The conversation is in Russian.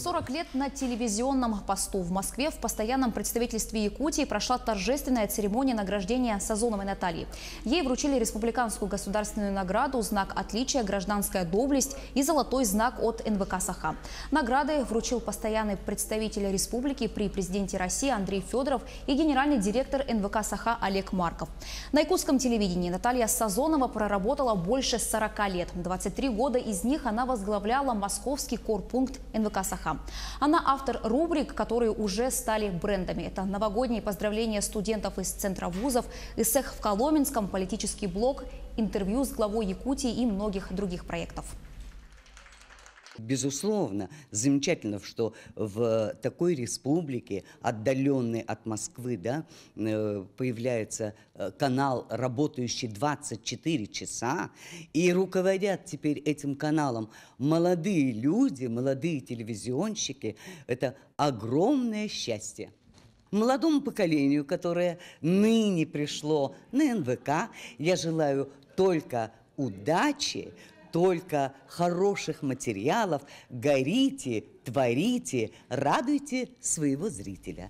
40 лет на телевизионном посту. В Москве в постоянном представительстве Якутии прошла торжественная церемония награждения Сазоновой Натальи. Ей вручили республиканскую государственную награду, знак отличия, гражданская доблесть и золотой знак от НВК «Саха». Награды вручил постоянный представитель республики при президенте России Андрей Федоров и генеральный директор НВК «Саха» Олег Марков. На якутском телевидении Наталья Сазонова проработала больше 40 лет. 23 года из них она возглавляла московский корпункт НВК «Саха». Она автор рубрик, которые уже стали брендами. Это новогодние поздравления студентов из центра вузов, эссе в Коломенском, политический блог, интервью с главой Якутии и многих других проектов. Безусловно, замечательно, что в такой республике, отдаленной от Москвы, да, появляется канал, работающий 24 часа, и руководят теперь этим каналом молодые люди, молодые телевизионщики. Это огромное счастье. Молодому поколению, которое ныне пришло на НВК, я желаю только удачи, только хороших материалов. Горите, творите, радуйте своего зрителя.